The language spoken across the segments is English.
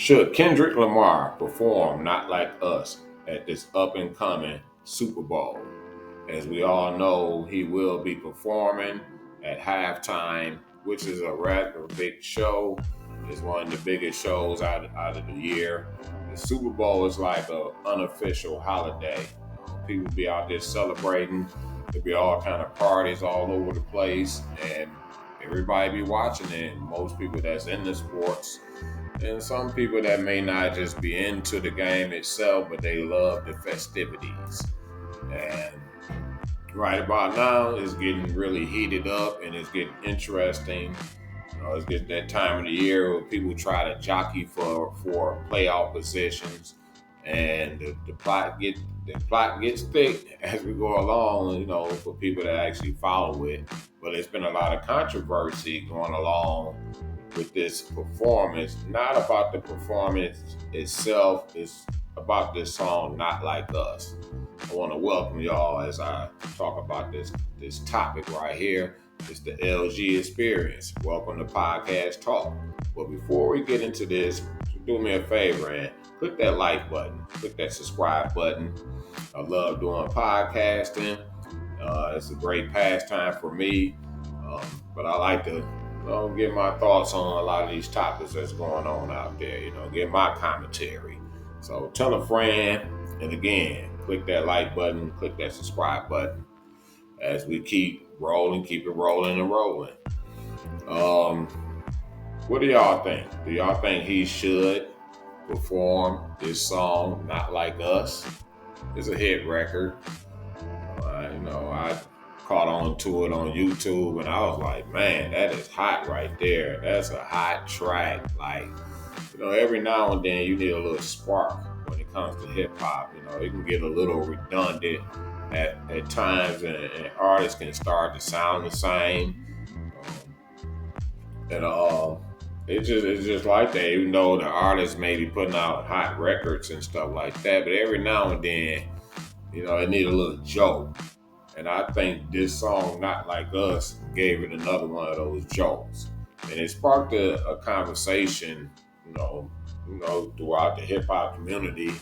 Should Kendrick Lamar perform Not Like Us at this up and coming Super Bowl? As we all know, he will be performing at halftime, which is a rather big show. It's one of the biggest shows out of the year. The Super Bowl is like an unofficial holiday. People be out there celebrating. There'll be all kind of parties all over the place, and everybody be watching it. Most people that's in the sports, and some people that may not just be into the game itself, but they love the festivities. And right about now, it's getting really heated up and it's getting interesting. It's getting that time of the year where people try to jockey for playoff positions, and the plot gets thick as we go along. For people that actually follow it, but it's been a lot of controversy going along with this performance. Not about the performance itself; it's about this song, "Not Like Us." I want to welcome y'all as I talk about this topic right here. It's the LG experience. Welcome to Podcast Talk. But before we get into this, do me a favor and click that like button, click that subscribe button. I love doing podcasting. It's a great pastime for me. But I like to get my thoughts on a lot of these topics that's going on out there. Get my commentary. So tell a friend, and again, click that like button, click that subscribe button as we keep it rolling and rolling. What do y'all think? Do y'all think he should perform this song, "Not Like Us"? It's a hit record. I caught on to it on YouTube and I was like, man, that is hot right there. That's a hot track. Like, every now and then you need a little spark when it comes to hip hop. It can get a little redundant at times, and artists can start to sound the same. And it's just like that. Even though the artists may be putting out hot records and stuff like that, but every now and then, it need a little jolt. And I think this song, "Not Like Us," gave it another one of those jolts. And it sparked a conversation, throughout the hip hop community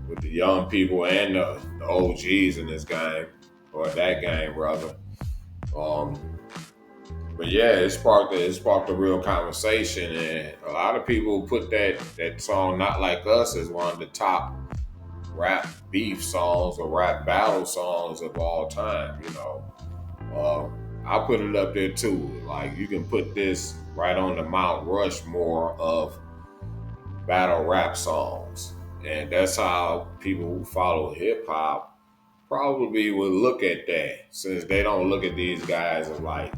with the young people and the OGs in this game, or that game rather. Um, but yeah, it sparked a real conversation, and a lot of people put that song "Not Like Us" as one of the top rap beef songs or rap battle songs of all time. I put it up there too. Like, you can put this right on the Mount Rushmore of battle rap songs. And that's how people who follow hip hop probably would look at that, since they don't look at these guys as like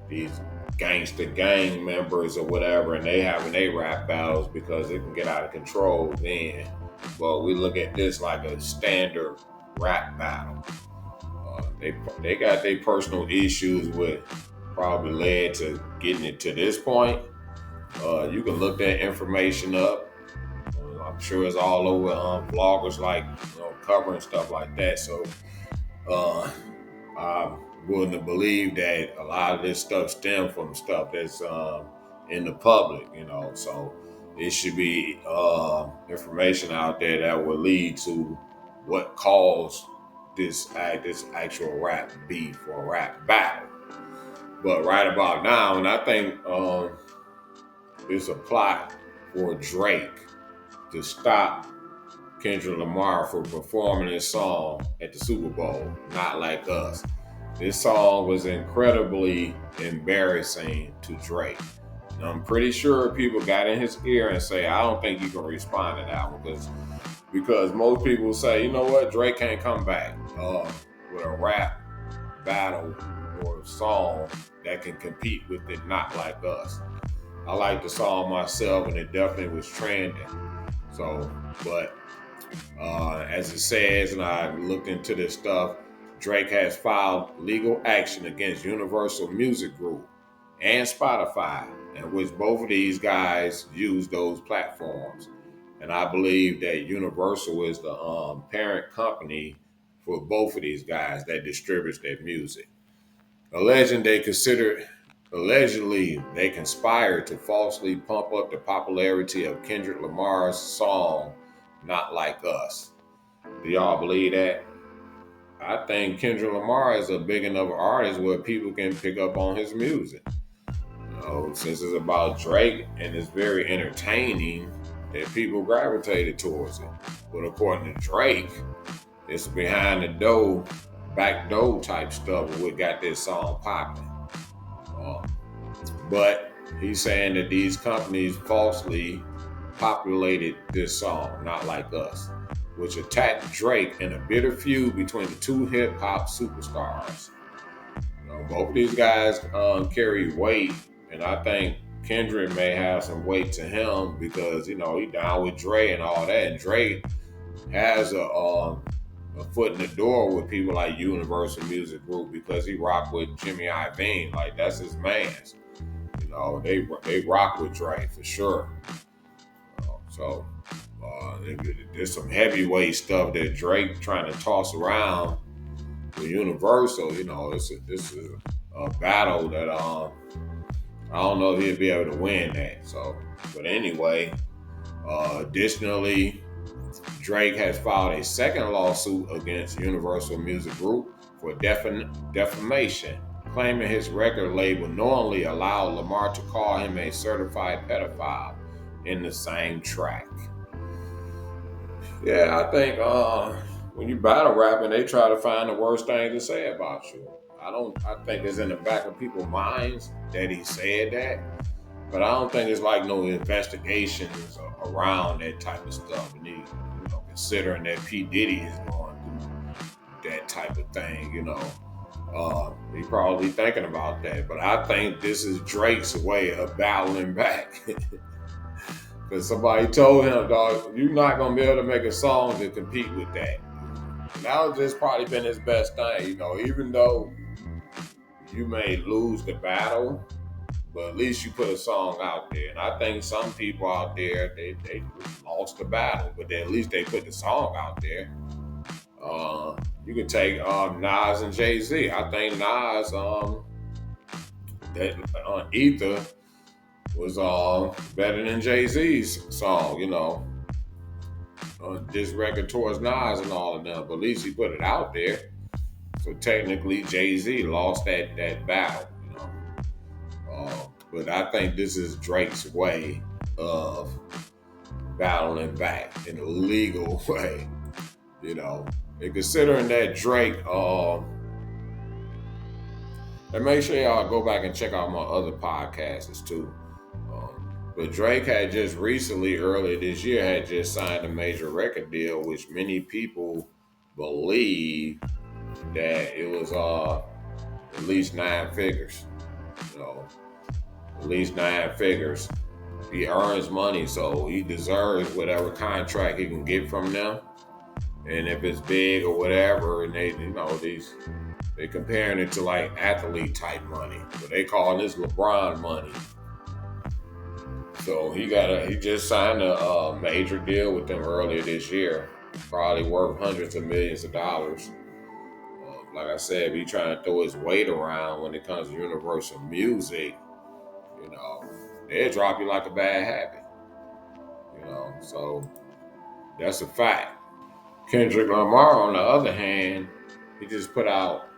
these gangster gang members or whatever, and they having their rap battles because it can get out of control then. But we look at this like a standard rap battle. They got their personal issues with probably led to getting it to this point. You can look that information up. I'm sure it's all over bloggers like covering stuff like that. So I'm willing to believe that a lot of this stuff stems from stuff that's in the public. So it should be information out there that will lead to what caused this actual rap beef or rap battle. But right about now, and I think it's a plot for Drake to stop Kendrick Lamar from performing his song at the Super Bowl, "Not Like Us." This song was incredibly embarrassing to Drake. And I'm pretty sure people got in his ear and say, I don't think you can respond to that one, because most people say, you know what, Drake can't come back with a rap battle or song that can compete with it, "Not Like Us." I like the song myself, and it definitely was trending. So, but as it says, and I looked into this stuff, Drake has filed legal action against Universal Music Group and Spotify, in which both of these guys use those platforms. And I believe that Universal is the parent company for both of these guys that distributes their music. Alleging they considered Allegedly, they conspired to falsely pump up the popularity of Kendrick Lamar's song, Not Like Us. Do y'all believe that? I think Kendrick Lamar is a big enough artist where people can pick up on his music. Since it's about Drake and it's very entertaining, that people gravitated towards it. But according to Drake, it's behind the door, back door type stuff what got this song popping. Um, but he's saying that these companies falsely populated this song, Not Like Us, which attacked Drake in a bitter feud between the two hip hop superstars. Both of these guys carry weight, and I think Kendrick may have some weight to him because he down with Dre and all that, and Dre has a foot in the door with people like Universal Music Group because he rocked with Jimmy Iovine, like that's his man's. They rock with Dre for sure. There's some heavyweight stuff that Drake trying to toss around with Universal. This is a battle that I don't know if he'll be able to win that. But anyway, additionally, Drake has filed a second lawsuit against Universal Music Group for defamation, claiming his record label knowingly allowed Lamar to call him a certified pedophile in the same track. Yeah, I think when you battle rapping, they try to find the worst thing to say about you. I think it's in the back of people's minds that he said that, but I don't think it's like no investigations around that type of stuff. And considering that P. Diddy is going through that type of thing, he probably thinking about that. But I think this is Drake's way of battling back. Because somebody told him, dog, you're not going to be able to make a song to compete with that. And that was just probably been his best thing, even though you may lose the battle, but at least you put a song out there. And I think some people out there, they lost the battle, but at least they put the song out there. You can take Nas and Jay-Z. I think Nas, that Ether was better than Jay-Z's song, this record towards Nas and all of them. But at least he put it out there. So technically, Jay-Z lost that battle, but I think this is Drake's way of battling back in a legal way, And considering that Drake, and make sure y'all go back and check out my other podcasts too. But Drake had just recently, earlier this year, had just signed a major record deal, which many people believe that it was at least 9 figures. At least 9 figures. He earns money, so he deserves whatever contract he can get from them. And if it's big or whatever, and they comparing it to like athlete type money, but they calling this LeBron money. So he just signed a major deal with them earlier this year, probably worth hundreds of millions of dollars. Like I said, if he trying to throw his weight around when it comes to Universal Music, they'll drop you like a bad habit. So that's a fact. Kendrick Lamar, on the other hand, he just put out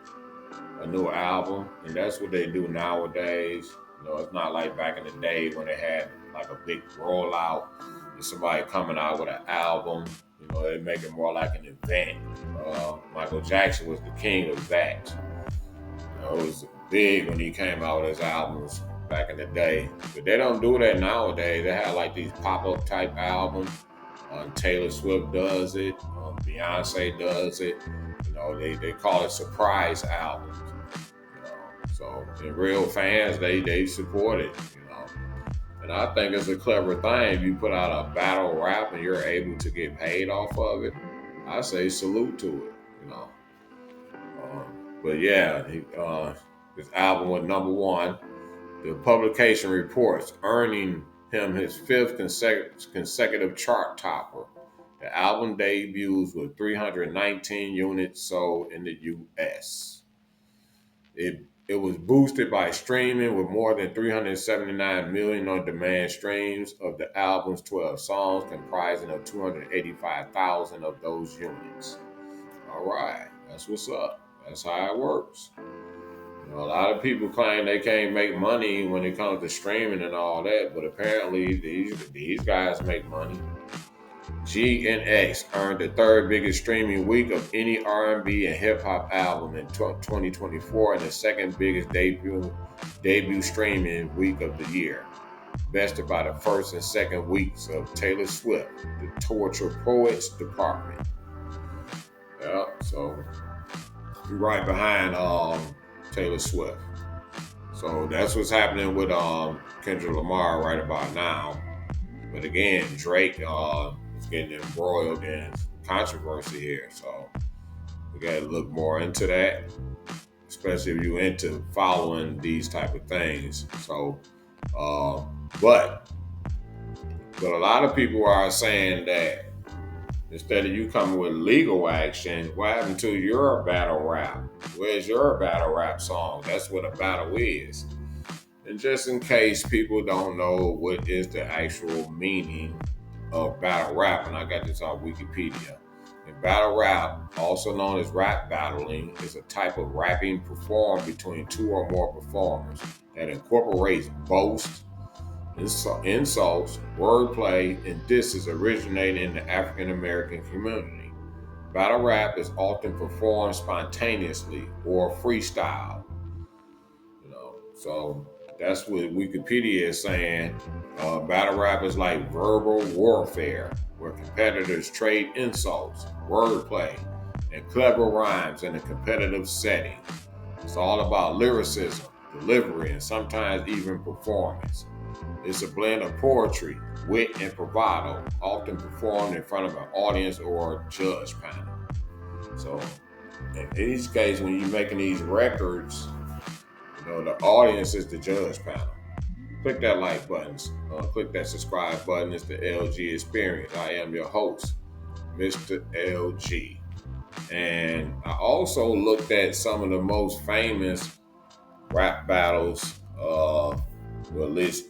a new album, and that's what they do nowadays. It's not like back in the day when they had like a big rollout and somebody coming out with an album. They make it more like an event. Michael Jackson was the king of that. It was big when he came out with his albums back in the day, but they don't do that nowadays. They have like these pop-up type albums. Taylor Swift does it. Beyonce does it. They call it surprise albums. So the real fans, they support it. And I think it's a clever thing. If you put out a battle rap and you're able to get paid off of it, I say salute to it. But yeah, his album was #1. The publication reports earning him his 5th consecutive chart topper. The album debuts with 319 units sold in the U.S. It It was boosted by streaming with more than 379 million on-demand streams of the album's 12 songs, comprising of 285,000 of those units. All right, that's what's up. That's how it works. A lot of people claim they can't make money when it comes to streaming and all that, but apparently these guys make money. GNX earned the third biggest streaming week of any R&B and hip hop album in 2024 and the second biggest debut streaming week of the year, bested by the first and second weeks of Taylor Swift, the Torture Poets Department. Yeah, so right behind Taylor Swift. So that's what's happening with Kendrick Lamar right about now. But again, Drake is getting embroiled in controversy here. So we got to look more into that, especially if you're into following these type of things. So, but a lot of people are saying that instead of you coming with legal action, what happened to your battle rap? Where's your battle rap song? That's what a battle is. And just in case people don't know what is the actual meaning of battle rap, and I got this on Wikipedia. And battle rap, also known as rap battling, is a type of rapping performed between two or more performers that incorporates boasts, insults, wordplay, and disses originating in the African American community. Battle rap is often performed spontaneously or freestyle. So that's what Wikipedia is saying. Battle rap is like verbal warfare, where competitors trade insults, wordplay, and clever rhymes in a competitive setting. It's all about lyricism, delivery, and sometimes even performance. It's a blend of poetry, wit, and bravado, often performed in front of an audience or judge panel. So, in these cases, when you're making these records, the audience is the judge panel. Click that like button. Click that subscribe button. It's the LG Experience. I am your host, Mr. LG. And I also looked at some of the most famous rap battles. Well, this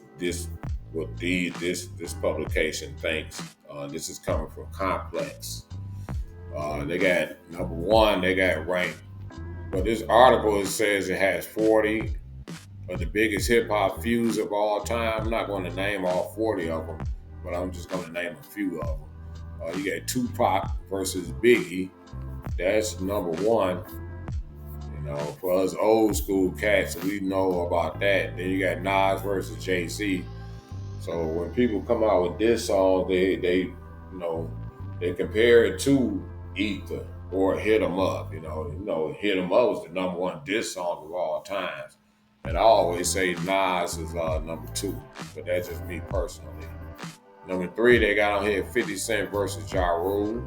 publication thinks. This is coming from Complex. They got number one. They got ranked. But this article, it says it has 40 of the biggest hip hop feuds of all time. I'm not going to name all 40 of them, but I'm just going to name a few of them. You got Tupac versus Biggie. That's number one. For us old school cats, we know about that. Then you got Nas versus Jay-Z. So when people come out with this song, they compare it to Ether or Hit 'Em Up. Hit 'Em Up was the number one diss song of all times. And I always say Nas is number two, but that's just me personally. Number three, they got on here 50 Cent versus Ja Rule.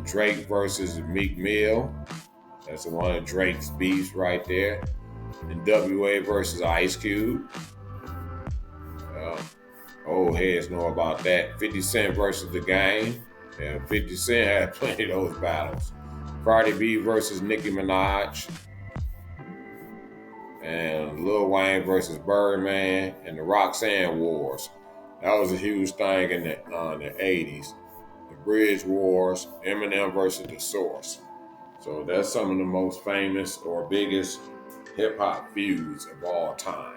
Drake versus Meek Mill. That's one of Drake's beefs right there. NWA versus Ice Cube. Old heads know about that. 50 Cent versus The Game. Yeah, 50 Cent had plenty of those battles. Cardi B versus Nicki Minaj. And Lil Wayne versus Birdman. And the Roxanne Wars. That was a huge thing in the 80s. The Bridge Wars. Eminem versus The Source. So that's some of the most famous or biggest hip-hop feuds of all time.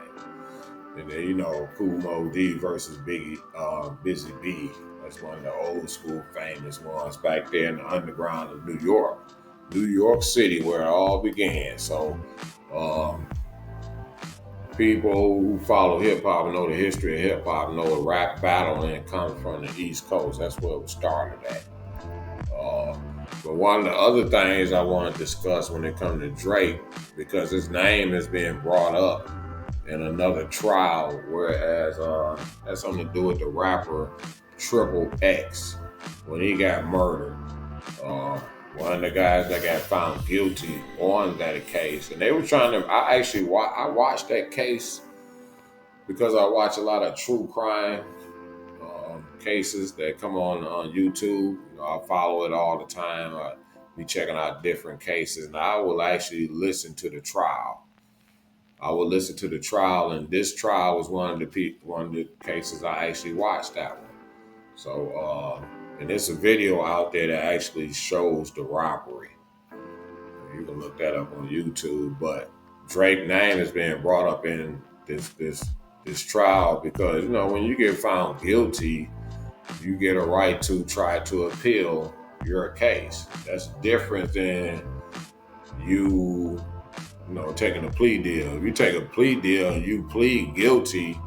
And then, Kool Moe Dee versus Busy Bee. That's one of the old school famous ones back there in the underground of New York City, where it all began. So people who follow hip-hop and know the history of hip-hop know a rap battling comes from the East Coast. That's where it started at. But one of the other things I want to discuss when it comes to Drake, because his name is being brought up in another trial, whereas that's something to do with the rapper Triple X when he got murdered. One of the guys that got found guilty on that case, and they were trying to. I watched that case because I watch a lot of true crime cases that come on YouTube. I follow it all the time. be checking out different cases. And I will actually listen to the trial. I will listen to the trial, and this trial was one of the cases I actually watched that one. So, and there's a video out there that actually shows the robbery. You can look that up on YouTube. But Drake's name is being brought up in this trial because when you get found guilty, you get a right to try to appeal your case. That's different than you taking a plea deal. If you take a plea deal and you plead guilty,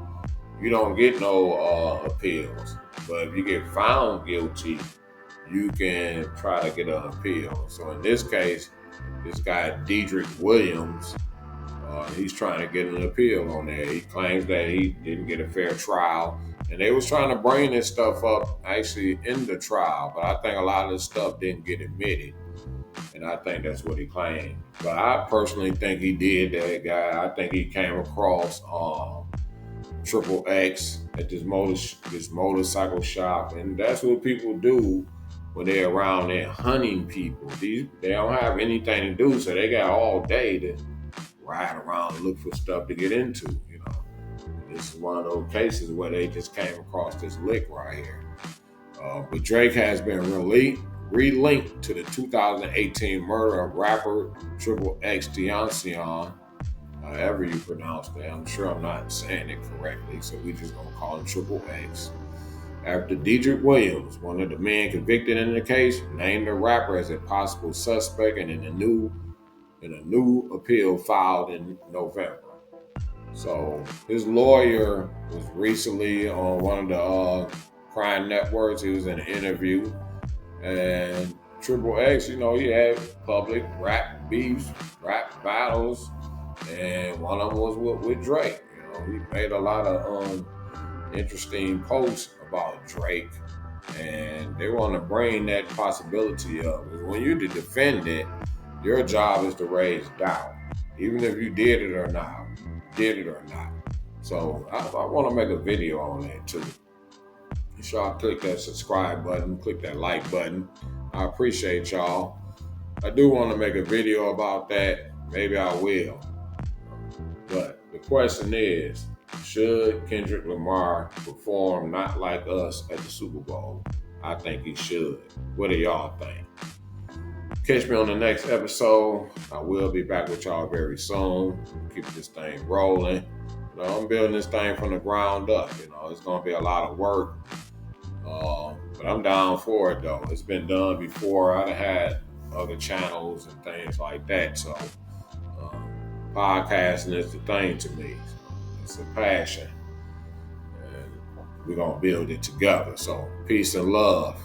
you don't get no appeals. But if you get found guilty, you can try to get an appeal. So in this case, this guy Kendrick Williams, he's trying to get an appeal on that. He claims that he didn't get a fair trial, and they was trying to bring this stuff up actually in the trial, but I think a lot of this stuff didn't get admitted, and I think that's what he claimed. But I personally think he did that, guy. I think he came across Triple X at this motorcycle shop, and that's what people do when they're around there hunting people. They don't have anything to do, so they got all day to ride around and look for stuff to get into. This is one of those cases where they just came across this lick right here. But Drake has been relinked to the 2018 murder of rapper Triple X Tentacion, however you pronounce that. I'm sure I'm not saying it correctly, so we just gonna call him Triple X. After Kendrick Williams, one of the men convicted in the case, named the rapper as a possible suspect in a new appeal filed in November. So his lawyer was recently on one of the crime networks. He was in an interview, and Triple X, he had public rap beefs, rap battles, and one of them was with Drake. He made a lot of interesting posts about Drake, and they want to bring that possibility up. When you're the defendant, your job is to raise doubt, even if you did it or not. So I want to make a video on that too. Be sure I click that subscribe button, click that like button. I appreciate y'all. I do want to make a video about that. Maybe I will. But the question is, should Kendrick Lamar perform Not Like Us at the Super Bowl? I think he should. What do y'all think? Catch me on the next episode. I will be back with y'all very soon. Keep this thing rolling. I'm building this thing from the ground up. It's going to be a lot of work. But I'm down for it, though. It's been done before. I've had other channels and things like that. So podcasting is the thing to me. It's a passion. And we're going to build it together. So peace and love.